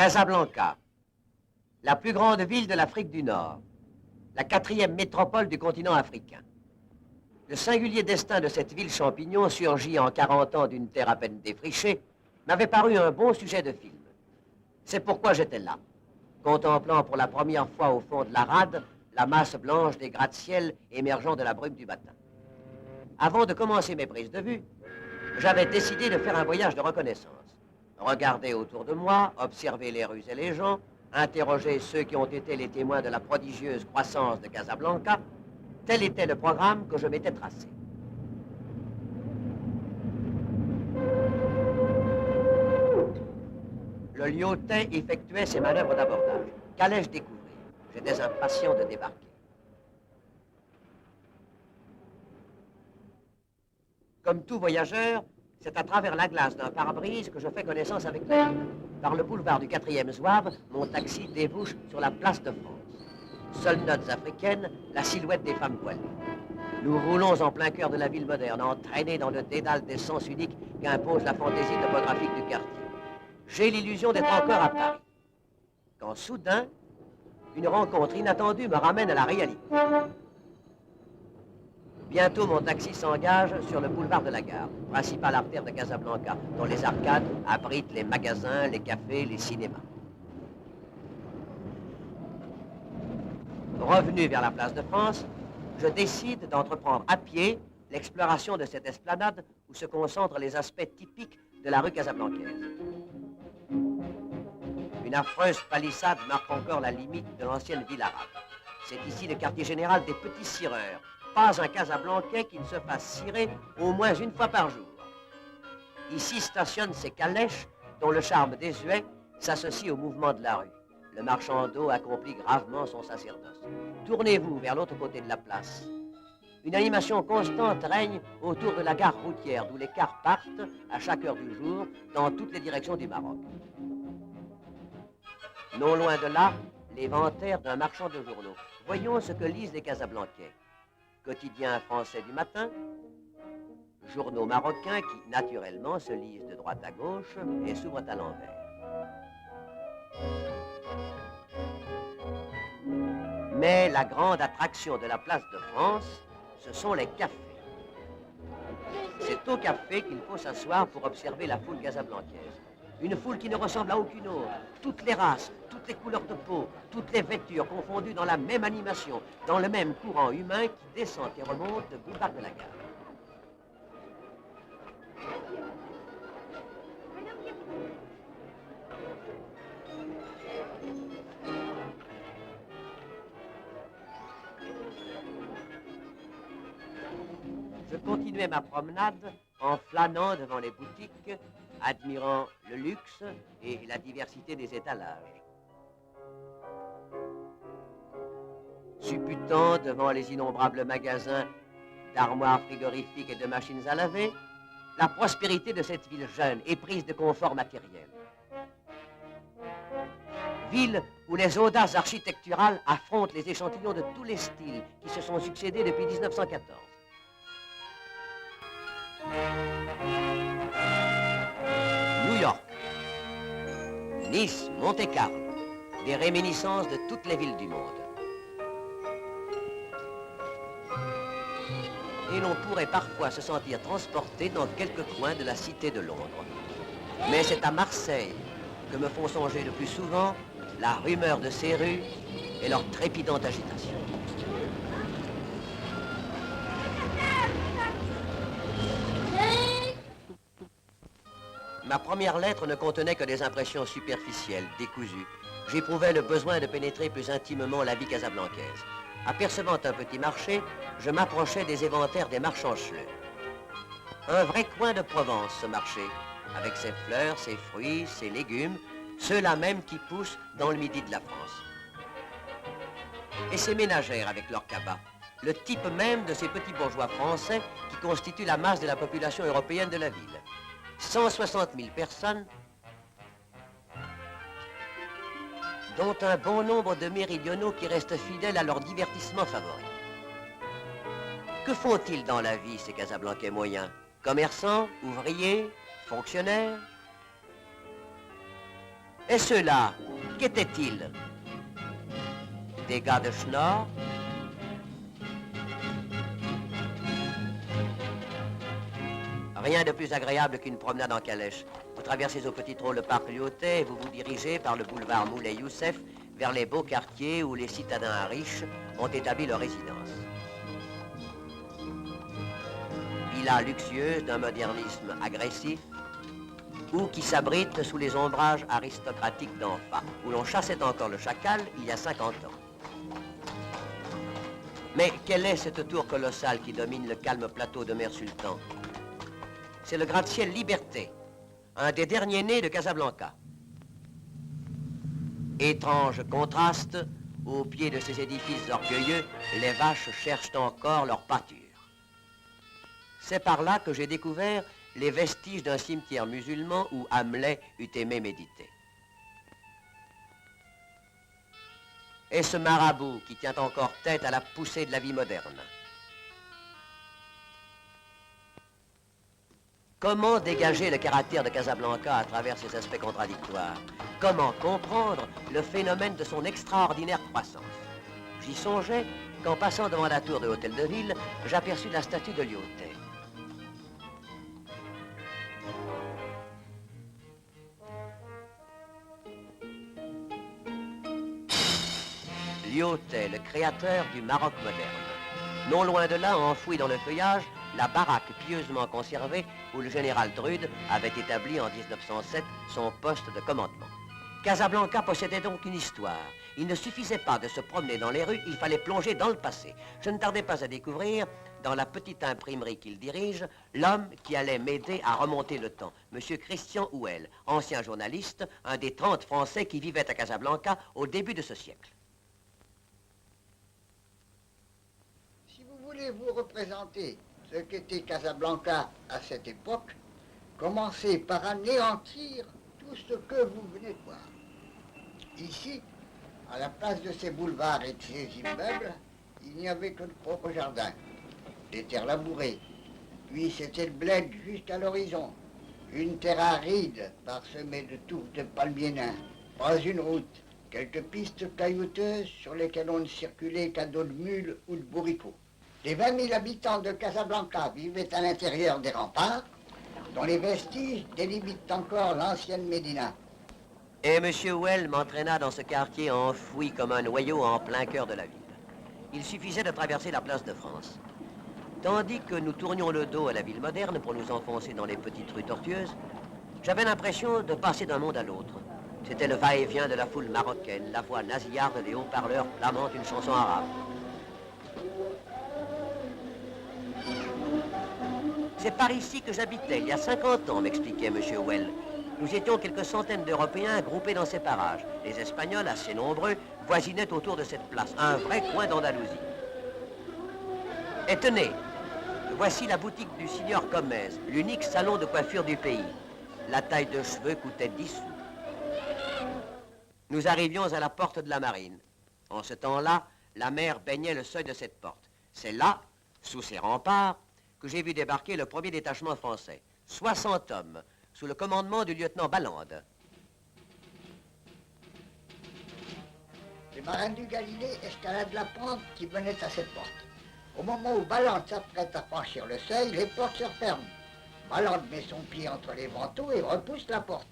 Casablanca, la plus grande ville de l'Afrique du Nord, la 4e métropole du continent africain. Le singulier destin de cette ville champignon, surgie en 40 ans d'une terre à peine défrichée, m'avait paru un bon sujet de film. C'est pourquoi j'étais là, contemplant pour la première fois au fond de la rade la masse blanche des gratte-ciel émergeant de la brume du matin. Avant de commencer mes prises de vue, j'avais décidé de faire un voyage de reconnaissance. Regarder autour de moi, observer les rues et les gens, interroger ceux qui ont été les témoins de la prodigieuse croissance de Casablanca, tel était le programme que je m'étais tracé. Le lieutenant effectuait ses manœuvres d'abordage. Qu'allais-je découvrir? J'étais impatient de débarquer. Comme tout voyageur, c'est à travers la glace d'un pare-brise que je fais connaissance avec la ville. Par le boulevard du 4e Zouave, mon taxi débouche sur la place de France. Seules notes africaines, la silhouette des femmes voilées. Nous roulons en plein cœur de la ville moderne, entraînés dans le dédale des sens uniques qu'impose la fantaisie topographique du quartier. J'ai l'illusion d'être encore à Paris. Quand soudain, une rencontre inattendue me ramène à la réalité. Bientôt, mon taxi s'engage sur le boulevard de la Gare, principale artère de Casablanca, dont les arcades abritent les magasins, les cafés, les cinémas. Revenu vers la place de France, je décide d'entreprendre à pied l'exploration de cette esplanade où se concentrent les aspects typiques de la rue casablancaise. Une affreuse palissade marque encore la limite de l'ancienne ville arabe. C'est ici le quartier général des petits cireurs. Pas un Casablancais qui ne se fasse cirer au moins une fois par jour. Ici stationnent ces calèches dont le charme désuet s'associe au mouvement de la rue. Le marchand d'eau accomplit gravement son sacerdoce. Tournez-vous vers l'autre côté de la place. Une animation constante règne autour de la gare routière d'où les cars partent à chaque heure du jour dans toutes les directions du Maroc. Non loin de là, l'inventaire d'un marchand de journaux. Voyons ce que lisent les Casablancais. Quotidien français du matin, journaux marocains qui, naturellement, se lisent de droite à gauche et s'ouvrent à l'envers. Mais la grande attraction de la place de France, ce sont les cafés. C'est au café qu'il faut s'asseoir pour observer la foule casablancaise. Une foule qui ne ressemble à aucune autre. Toutes les races, toutes les couleurs de peau, toutes les vêtures confondues dans la même animation, dans le même courant humain qui descend et remonte le boulevard de la Gare. Je continuais ma promenade en flânant devant les boutiques, admirant le luxe et la diversité des étalages. Supputant devant les innombrables magasins d'armoires frigorifiques et de machines à laver, la prospérité de cette ville jeune éprise de confort matériel. Ville où les audaces architecturales affrontent les échantillons de tous les styles qui se sont succédés depuis 1914. New York, Nice, Monte-Carlo, des réminiscences de toutes les villes du monde. Et l'on pourrait parfois se sentir transporté dans quelques coins de la cité de Londres. Mais c'est à Marseille que me font songer le plus souvent la rumeur de ces rues et leur trépidante agitation. Ma première lettre ne contenait que des impressions superficielles, décousues. J'éprouvais le besoin de pénétrer plus intimement la vie casablancaise. Apercevant un petit marché, je m'approchais des éventaires des marchands cheleux. Un vrai coin de Provence, ce marché, avec ses fleurs, ses fruits, ses légumes, ceux-là même qui poussent dans le midi de la France. Et ces ménagères avec leurs cabas, le type même de ces petits bourgeois français qui constituent la masse de la population européenne de la ville. 160 000 personnes, dont un bon nombre de méridionaux qui restent fidèles à leur divertissement favori. Que font-ils dans la vie, ces Casablancais moyens? Commerçants, ouvriers, fonctionnaires? Et ceux-là, qu'étaient-ils? Des gars de Schnorr? Rien de plus agréable qu'une promenade en calèche. Vous traversez au petit trot le parc Lyautey et vous vous dirigez par le boulevard Moulay-Youssef vers les beaux quartiers où les citadins riches ont établi leur résidence. Villas luxueuses d'un modernisme agressif ou qui s'abritent sous les ombrages aristocratiques d'Anfa, où l'on chassait encore le chacal il y a 50 ans. Mais quelle est cette tour colossale qui domine le calme plateau de Mer Sultan? C'est le gratte-ciel Liberté, un des derniers nés de Casablanca. Étrange contraste, au pied de ces édifices orgueilleux, les vaches cherchent encore leur pâture. C'est par là que j'ai découvert les vestiges d'un cimetière musulman où Hamlet eût aimé méditer. Et ce marabout qui tient encore tête à la poussée de la vie moderne. Comment dégager le caractère de Casablanca à travers ses aspects contradictoires? Comment comprendre le phénomène de son extraordinaire croissance? J'y songeais qu'en passant devant la tour de l'hôtel de ville, j'aperçus la statue de Lyautey. Lyautey, le créateur du Maroc moderne. Non loin de là, enfoui dans le feuillage, la baraque pieusement conservée où le général Drude avait établi en 1907 son poste de commandement. Casablanca possédait donc une histoire. Il ne suffisait pas de se promener dans les rues, il fallait plonger dans le passé. Je ne tardais pas à découvrir, dans la petite imprimerie qu'il dirige, l'homme qui allait m'aider à remonter le temps, M. Christian Houel, ancien journaliste, un des 30 Français qui vivaient à Casablanca au début de ce siècle. Si vous voulez vous représenter ce qu'était Casablanca à cette époque, commencez par anéantir tout ce que vous venez de voir. Ici, à la place de ces boulevards et de ces immeubles, il n'y avait que le propre jardin, des terres labourées. Puis c'était le bled jusqu'à l'horizon, une terre aride parsemée de touffes de palmiers nains, pas une route, quelques pistes caillouteuses sur lesquelles on ne circulait qu'à dos de mules ou de bourricots. Les 20 000 habitants de Casablanca vivaient à l'intérieur des remparts, dont les vestiges délimitent encore l'ancienne Médina. Et M. Houel m'entraîna dans ce quartier enfoui comme un noyau en plein cœur de la ville. Il suffisait de traverser la place de France. Tandis que nous tournions le dos à la ville moderne pour nous enfoncer dans les petites rues tortueuses, j'avais l'impression de passer d'un monde à l'autre. C'était le va-et-vient de la foule marocaine, la voix nasillarde des haut-parleurs clamant une chanson arabe. C'est par ici que j'habitais il y a 50 ans, m'expliquait M. Houel. Nous étions quelques centaines d'Européens groupés dans ces parages. Les Espagnols, assez nombreux, voisinaient autour de cette place, un vrai coin d'Andalousie. Et tenez, voici la boutique du signor Gomez, l'unique salon de coiffure du pays. La taille de cheveux coûtait 10 sous. Nous arrivions à la porte de la marine. En ce temps-là, la mer baignait le seuil de cette porte. C'est là, sous ces remparts, que j'ai vu débarquer le premier détachement français. 60 hommes, sous le commandement du lieutenant Ballande. Les marins du Galilée escaladent la pente qui menait à cette porte. Au moment où Ballande s'apprête à franchir le seuil, les portes se referment. Ballande met son pied entre les vantaux et repousse la porte.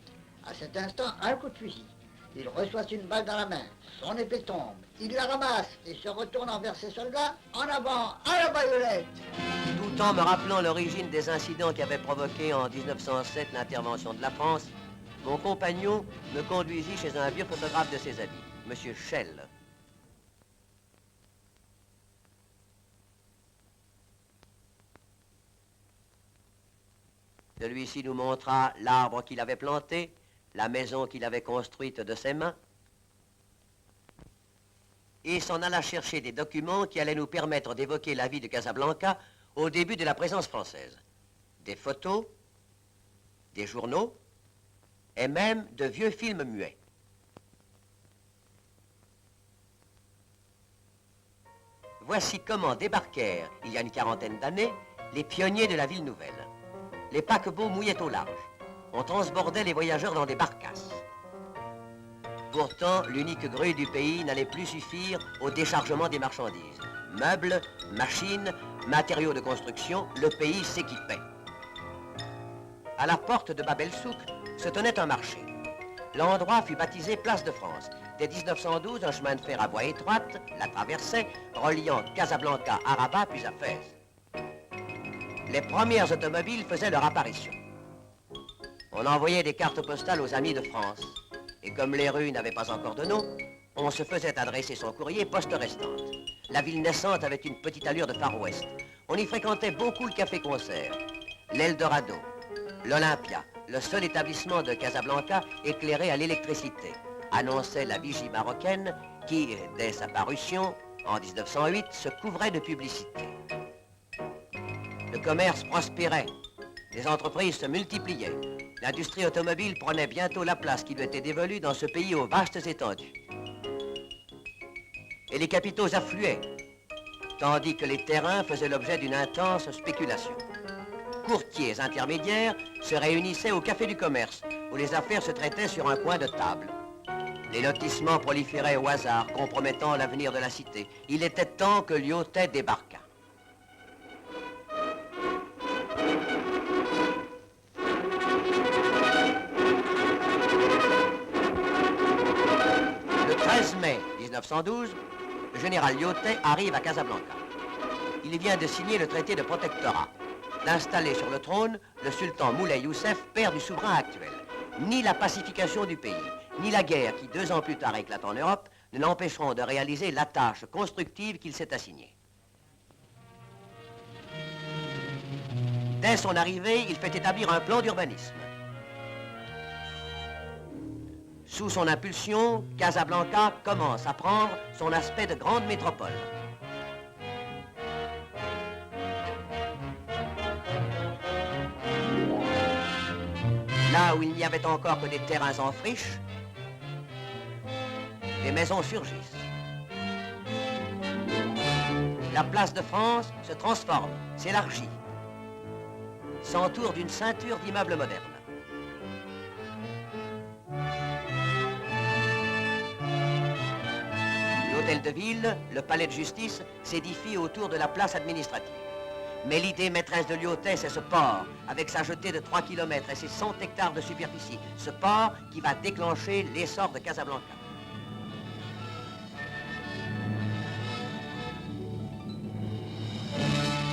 À cet instant, un coup de fusil. Il reçoit une balle dans la main. Son épée tombe. Il la ramasse et se retourne envers ses soldats. En avant, à la baïonnette! Tout en me rappelant l'origine des incidents qui avaient provoqué en 1907 l'intervention de la France, mon compagnon me conduisit chez un vieux photographe de ses habits, M. Schell. Celui-ci nous montra l'arbre qu'il avait planté, la maison qu'il avait construite de ses mains, et s'en alla chercher des documents qui allaient nous permettre d'évoquer la vie de Casablanca au début de la présence française. Des photos, des journaux, et même de vieux films muets. Voici comment débarquèrent, il y a une quarantaine d'années, les pionniers de la ville nouvelle. Les paquebots mouillaient au large. On transbordait les voyageurs dans des barcasses. Pourtant, l'unique grue du pays n'allait plus suffire au déchargement des marchandises. Meubles, machines, matériaux de construction, le pays s'équipait. À la porte de Bab el-Souk se tenait un marché. L'endroit fut baptisé Place de France. Dès 1912, un chemin de fer à voie étroite la traversait, reliant Casablanca à Rabat puis à Fès. Les premières automobiles faisaient leur apparition. On envoyait des cartes postales aux amis de France. Et comme les rues n'avaient pas encore de nom, on se faisait adresser son courrier poste restante. La ville naissante avait une petite allure de Far West. On y fréquentait beaucoup le café-concert, l'Eldorado, l'Olympia, le seul établissement de Casablanca éclairé à l'électricité, annonçait la vigie marocaine qui, dès sa parution, en 1908, se couvrait de publicité. Le commerce prospérait, les entreprises se multipliaient. L'industrie automobile prenait bientôt la place qui lui était dévolue dans ce pays aux vastes étendues. Et les capitaux affluaient, tandis que les terrains faisaient l'objet d'une intense spéculation. Courtiers intermédiaires se réunissaient au Café du Commerce, où les affaires se traitaient sur un coin de table. Les lotissements proliféraient au hasard, compromettant l'avenir de la cité. Il était temps que Lyautey débarquât. Le 13 mai 1912, le général Lyautey arrive à Casablanca. Il vient de signer le traité de protectorat, d'installer sur le trône le sultan Moulay Youssef, père du souverain actuel. Ni la pacification du pays, ni la guerre qui 2 ans plus tard éclate en Europe ne l'empêcheront de réaliser la tâche constructive qu'il s'est assignée. Dès son arrivée, il fait établir un plan d'urbanisme. Sous son impulsion, Casablanca commence à prendre son aspect de grande métropole. Là où il n'y avait encore que des terrains en friche, des maisons surgissent. La place de France se transforme, s'élargit, s'entoure d'une ceinture d'immeubles modernes. L'hôtel de ville, le palais de justice, s'édifie autour de la place administrative. Mais l'idée maîtresse de Lyautey, c'est ce port, avec sa jetée de 3 km et ses 100 hectares de superficie. Ce port qui va déclencher l'essor de Casablanca.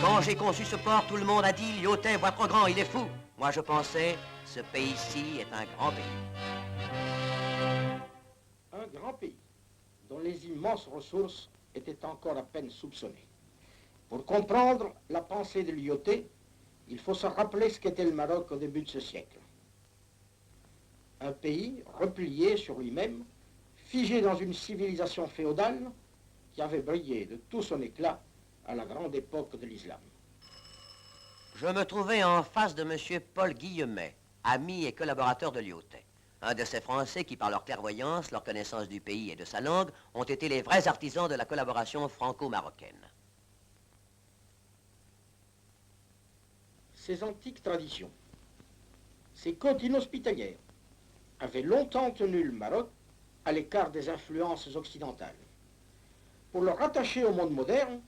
Quand j'ai conçu ce port, tout le monde a dit « Lyautey voit trop grand, il est fou ». Moi je pensais, ce pays-ci est un grand pays. Un grand pays dont les immenses ressources étaient encore à peine soupçonnées. Pour comprendre la pensée de Lyautey, il faut se rappeler ce qu'était le Maroc au début de ce siècle. Un pays replié sur lui-même, figé dans une civilisation féodale qui avait brillé de tout son éclat à la grande époque de l'islam. Je me trouvais en face de M. Paul Guillemet, ami et collaborateur de Lyautey. Un de ces Français qui, par leur clairvoyance, leur connaissance du pays et de sa langue, ont été les vrais artisans de la collaboration franco-marocaine. Ces antiques traditions, ces côtes inhospitalières, avaient longtemps tenu le Maroc à l'écart des influences occidentales. Pour le rattacher au monde moderne,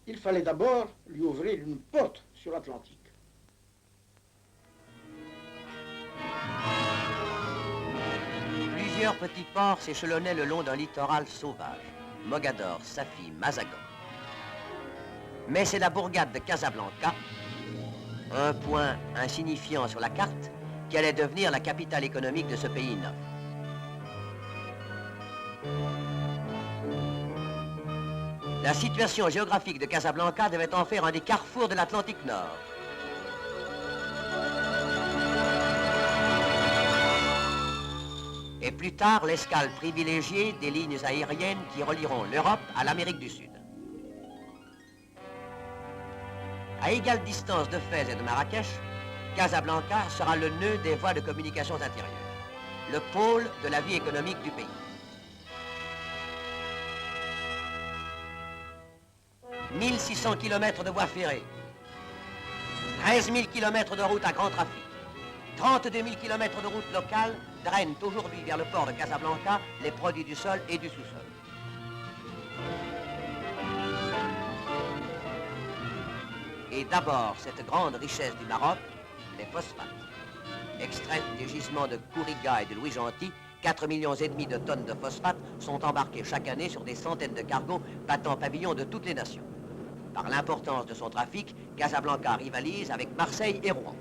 il fallait d'abord lui ouvrir une porte sur l'Atlantique. Plusieurs petits ports s'échelonnaient le long d'un littoral sauvage. Mogador, Safi, Mazagan. Mais c'est la bourgade de Casablanca, un point insignifiant sur la carte, qui allait devenir la capitale économique de ce pays neuf. La situation géographique de Casablanca devait en faire un des carrefours de l'Atlantique Nord. Et plus tard, l'escale privilégiée des lignes aériennes qui relieront l'Europe à l'Amérique du Sud. À égale distance de Fès et de Marrakech, Casablanca sera le nœud des voies de communications intérieures, le pôle de la vie économique du pays. « 1600 km de voies ferrées, 13 000 km de routes à grand trafic, 32 000 km de routes locales drainent aujourd'hui vers le port de Casablanca les produits du sol et du sous-sol. Et d'abord, cette grande richesse du Maroc, les phosphates. Extraits des gisements de Kouriga et de Louis Gentil, 4,5 millions de tonnes de phosphate sont embarquées chaque année sur des centaines de cargos battant pavillon de toutes les nations. Par l'importance de son trafic, Casablanca rivalise avec Marseille et Rouen.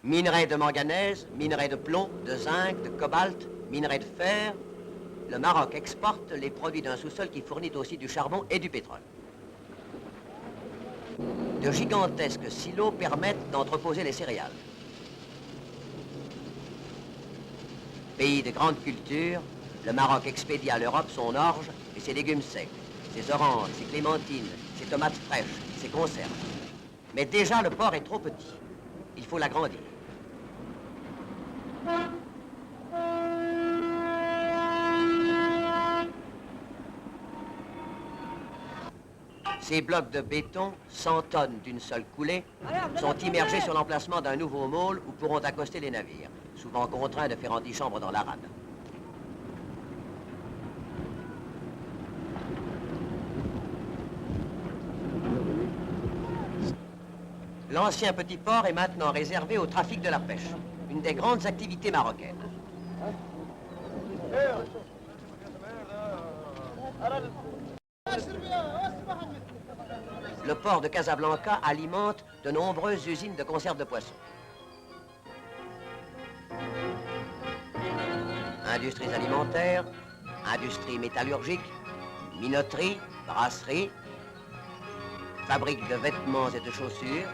Minerais de manganèse, minerais de plomb, de zinc, de cobalt, minerais de fer. Le Maroc exporte les produits d'un sous-sol qui fournit aussi du charbon et du pétrole. De gigantesques silos permettent d'entreposer les céréales. Pays de grande culture, le Maroc expédie à l'Europe son orge et ses légumes secs, ses oranges, ses clémentines, ses tomates fraîches, ses conserves. Mais déjà, le port est trop petit. Il faut l'agrandir. Ces blocs de béton, 100 tonnes d'une seule coulée, sont immergés sur l'emplacement d'un nouveau môle où pourront accoster les navires, souvent contraints de faire antichambre dans la rade. L'ancien petit port est maintenant réservé au trafic de la pêche, une des grandes activités marocaines. Le port de Casablanca alimente de nombreuses usines de conserve de poissons. Industries alimentaires, industries métallurgiques, minoteries, brasseries, fabriques de vêtements et de chaussures.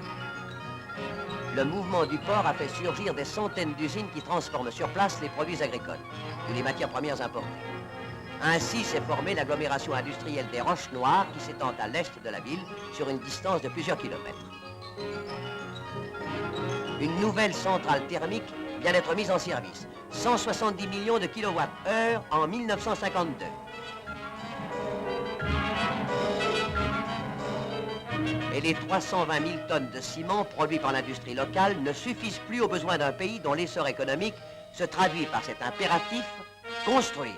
Le mouvement du port a fait surgir des centaines d'usines qui transforment sur place les produits agricoles ou les matières premières importées. Ainsi s'est formée l'agglomération industrielle des Roches Noires qui s'étend à l'est de la ville sur une distance de plusieurs kilomètres. Une nouvelle centrale thermique vient d'être mise en service. 170 millions de kilowattheures en 1952. Et les 320 000 tonnes de ciment produits par l'industrie locale ne suffisent plus aux besoins d'un pays dont l'essor économique se traduit par cet impératif « construire ».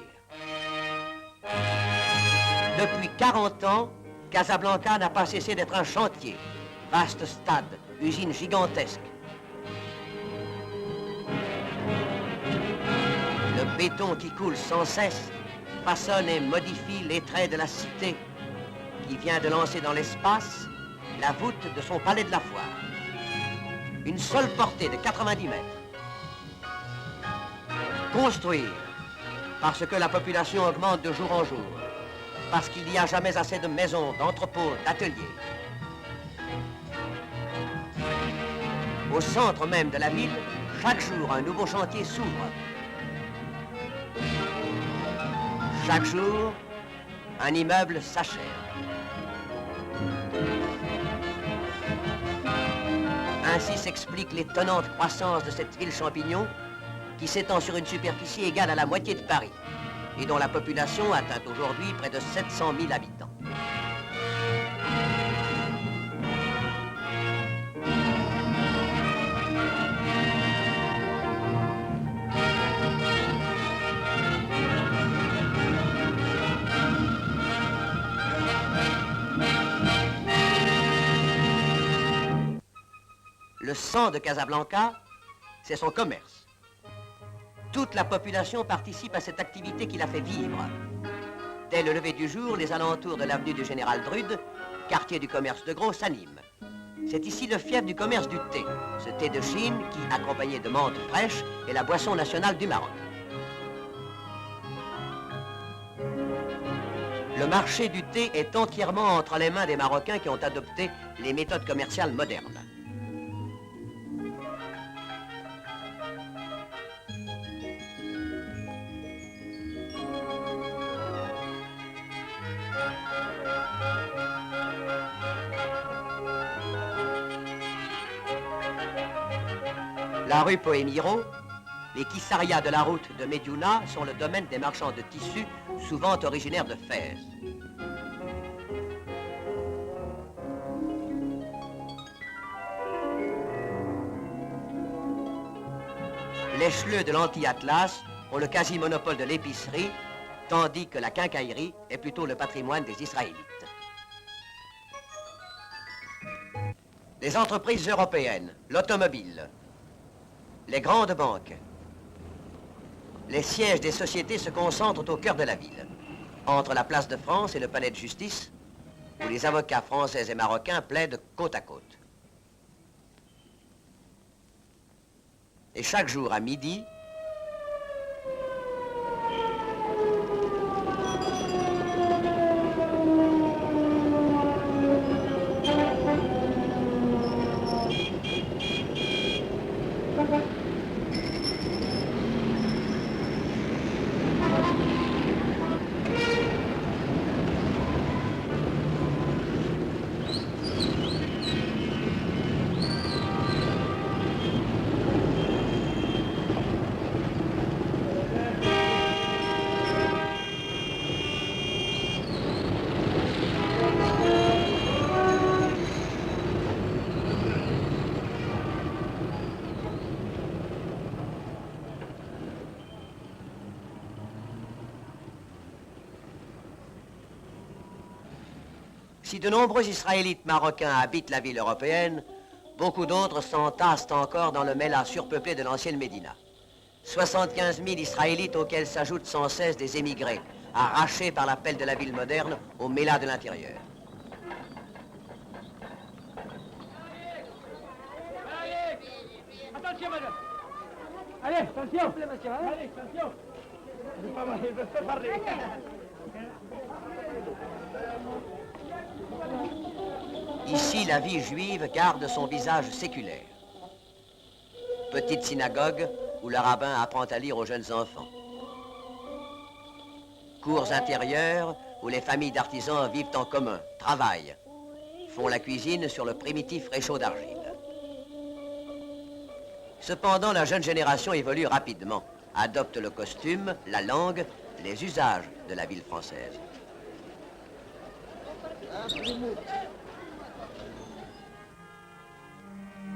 Depuis 40 ans, Casablanca n'a pas cessé d'être un chantier. Vaste stade, usine gigantesque. Le béton qui coule sans cesse façonne et modifie les traits de la cité qui vient de lancer dans l'espace la voûte de son palais de la foire. Une seule portée de 90 mètres. Construire, parce que la population augmente de jour en jour. Parce qu'il n'y a jamais assez de maisons, d'entrepôts, d'ateliers. Au centre même de la ville, chaque jour, un nouveau chantier s'ouvre. Chaque jour, un immeuble s'achève. Ainsi s'explique l'étonnante croissance de cette ville champignon qui s'étend sur une superficie égale à la moitié de Paris et dont la population atteint aujourd'hui près de 700 000 habitants. Le sang de Casablanca, c'est son commerce. Toute la population participe à cette activité qui la fait vivre. Dès le lever du jour, les alentours de l'avenue du Général Drude, quartier du commerce de gros, s'animent. C'est ici le fief du commerce du thé, ce thé de Chine qui, accompagné de menthe fraîche, est la boisson nationale du Maroc. Le marché du thé est entièrement entre les mains des Marocains qui ont adopté les méthodes commerciales modernes. La rue Poémiro, les kissarias de la route de Médiouna sont le domaine des marchands de tissus, souvent originaires de Fès. les chleux de l'anti-Atlas ont le quasi-monopole de l'épicerie, tandis que la quincaillerie est plutôt le patrimoine des Israélites. Les entreprises européennes, l'automobile, les grandes banques, les sièges des sociétés se concentrent au cœur de la ville, entre la place de France et le palais de justice, où les avocats français et marocains plaident côte à côte. Et chaque jour à midi, si de nombreux Israélites marocains habitent la ville européenne, beaucoup d'autres s'entassent encore dans le Mela surpeuplé de l'ancienne Médina. 75 000 Israélites auxquels s'ajoutent sans cesse des émigrés, arrachés par l'appel de la ville moderne au Mela de l'intérieur. Attention, madame. Allez, attention. Allez, attention. Je ne peux pas parler. Ici, la vie juive garde son visage séculaire. Petite synagogue où le rabbin apprend à lire aux jeunes enfants. Cours intérieures où les familles d'artisans vivent en commun, travaillent, font la cuisine sur le primitif réchaud d'argile. Cependant, la jeune génération évolue rapidement, adopte le costume, la langue, les usages de la ville française.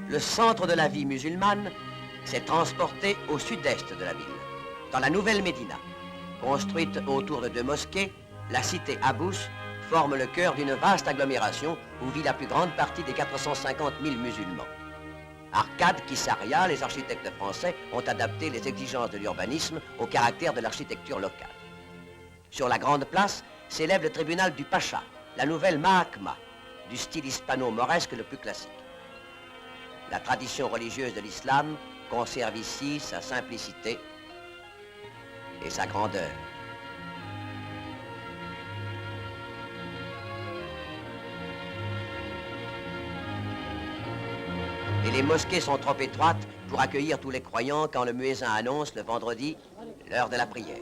Le centre de la vie musulmane s'est transporté au sud-est de la ville, dans la nouvelle Médina. Construite autour de 2 mosquées, la cité Abous forme le cœur d'une vaste agglomération où vit la plus grande partie des 450 000 musulmans. Arcade, Kissaria, les architectes français ont adapté les exigences de l'urbanisme au caractère de l'architecture locale. Sur la grande place s'élève le tribunal du Pacha, la nouvelle Mahakma, du style hispano-mauresque le plus classique. La tradition religieuse de l'islam conserve ici sa simplicité et sa grandeur. Et les mosquées sont trop étroites pour accueillir tous les croyants quand le muezzin annonce le vendredi l'heure de la prière.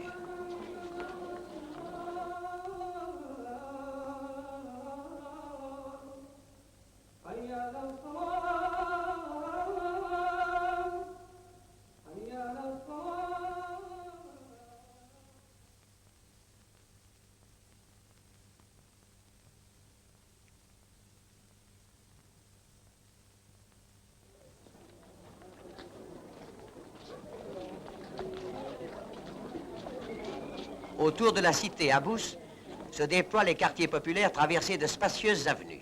Autour de la cité Abous se déploient les quartiers populaires traversés de spacieuses avenues.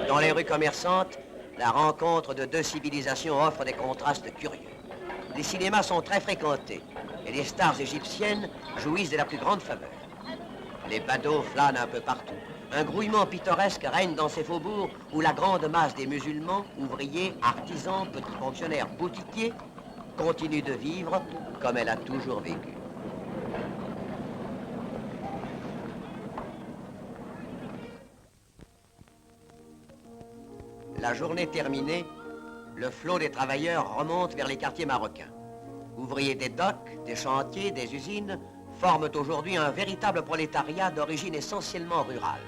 Dans les rues commerçantes, la rencontre de 2 civilisations offre des contrastes curieux. Les cinémas sont très fréquentés et les stars égyptiennes jouissent de la plus grande faveur. Les badauds flânent un peu partout. Un grouillement pittoresque règne dans ces faubourgs où la grande masse des musulmans, ouvriers, artisans, petits fonctionnaires, boutiquiers, continue de vivre comme elle a toujours vécu. La journée terminée, le flot des travailleurs remonte vers les quartiers marocains. Ouvriers des docks, des chantiers, des usines forment aujourd'hui un véritable prolétariat d'origine essentiellement rurale.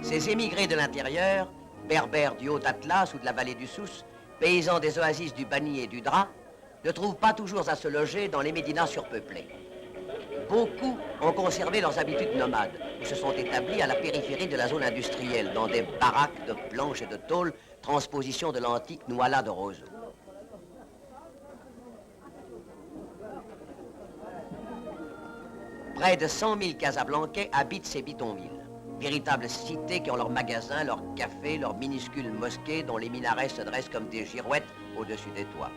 Ces émigrés de l'intérieur, berbères du Haut-Atlas ou de la vallée du Sousse, paysans des oasis du Bani et du Dra, ne trouvent pas toujours à se loger dans les médinas surpeuplés. Beaucoup ont conservé leurs habitudes nomades, ou se sont établis à la périphérie de la zone industrielle, dans des baraques de planches et de tôles, transposition de l'antique Nouala de Roseau. Près de 100 000 Casablancais habitent ces bidonvilles, véritables cités qui ont leurs magasins, leurs cafés, leurs minuscules mosquées dont les minarets se dressent comme des girouettes au-dessus des toits.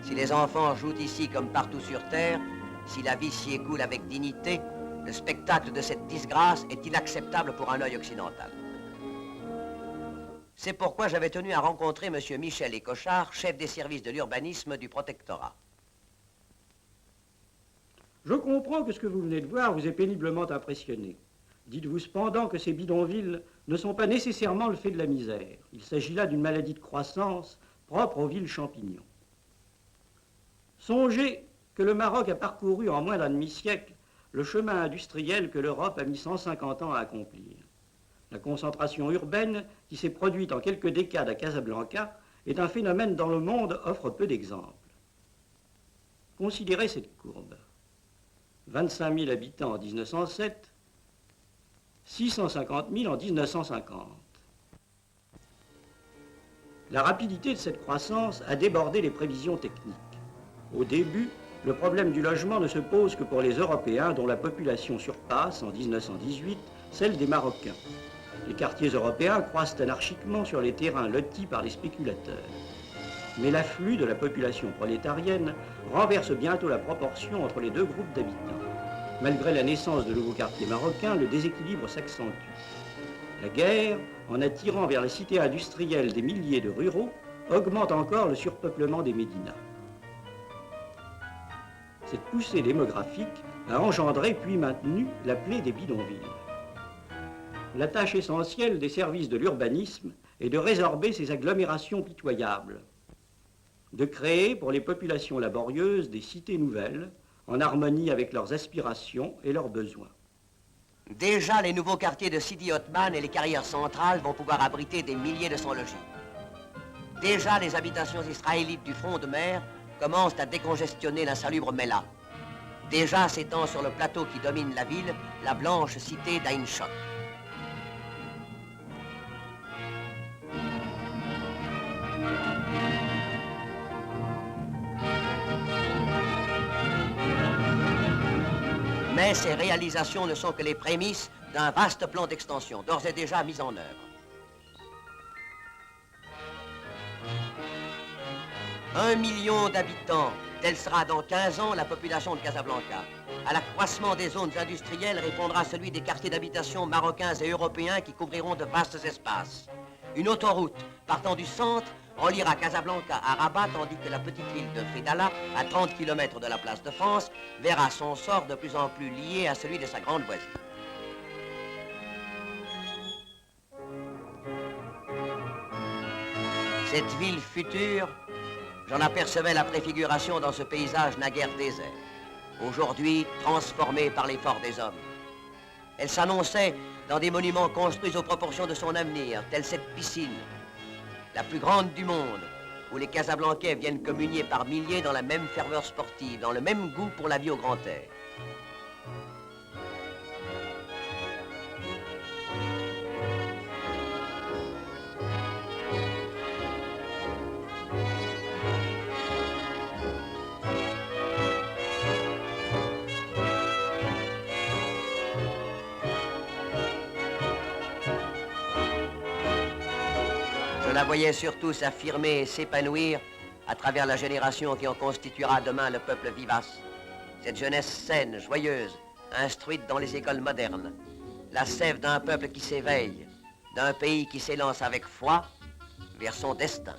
Si les enfants jouent ici comme partout sur terre, si la vie s'y écoule avec dignité, le spectacle de cette disgrâce est inacceptable pour un œil occidental. C'est pourquoi j'avais tenu à rencontrer M. Michel Écochard, chef des services de l'urbanisme du protectorat. Je comprends que ce que vous venez de voir vous ait péniblement impressionné. Dites-vous cependant que ces bidonvilles ne sont pas nécessairement le fait de la misère. Il s'agit là d'une maladie de croissance propre aux villes champignons. Songez que le Maroc a parcouru en moins d'un demi-siècle le chemin industriel que l'Europe a mis 150 ans à accomplir. La concentration urbaine qui s'est produite en quelques décades à Casablanca est un phénomène dont le monde offre peu d'exemples. Considérez cette courbe. 25 000 habitants en 1907, 650 000 en 1950. La rapidité de cette croissance a débordé les prévisions techniques. Au début, le problème du logement ne se pose que pour les Européens dont la population surpasse, en 1918, celle des Marocains. Les quartiers européens croissent anarchiquement sur les terrains lotis par les spéculateurs. Mais l'afflux de la population prolétarienne renverse bientôt la proportion entre les deux groupes d'habitants. Malgré la naissance de nouveaux quartiers marocains, le déséquilibre s'accentue. La guerre, en attirant vers les cités industrielles des milliers de ruraux, augmente encore le surpeuplement des médinas. Cette poussée démographique a engendré puis maintenu la plaie des bidonvilles. La tâche essentielle des services de l'urbanisme est de résorber ces agglomérations pitoyables, de créer pour les populations laborieuses des cités nouvelles, en harmonie avec leurs aspirations et leurs besoins. Déjà, les nouveaux quartiers de Sidi Othman et les carrières centrales vont pouvoir abriter des milliers de sans-logis. Déjà, les habitations israélites du front de mer commencent à décongestionner l'insalubre Mela. Déjà s'étend sur le plateau qui domine la ville, la blanche cité d'Ain Shok. Mais ces réalisations ne sont que les prémices d'un vaste plan d'extension, d'ores et déjà mis en œuvre. 1 million d'habitants, telle sera dans 15 ans la population de Casablanca. À l'accroissement des zones industrielles répondra celui des quartiers d'habitation marocains et européens qui couvriront de vastes espaces. Une autoroute partant du centre reliera Casablanca à Rabat, tandis que la petite ville de Fedala, à 30 km de la place de France, verra son sort de plus en plus lié à celui de sa grande voisine. Cette ville future, j'en apercevais la préfiguration dans ce paysage naguère désert, aujourd'hui transformé par l'effort des hommes. Elle s'annonçait dans des monuments construits aux proportions de son avenir, telle cette piscine, la plus grande du monde, où les Casablancais viennent communier par milliers dans la même ferveur sportive, dans le même goût pour la vie au grand air. Je la voyais surtout s'affirmer et s'épanouir à travers la génération qui en constituera demain le peuple vivace. Cette jeunesse saine, joyeuse, instruite dans les écoles modernes. La sève d'un peuple qui s'éveille, d'un pays qui s'élance avec foi vers son destin.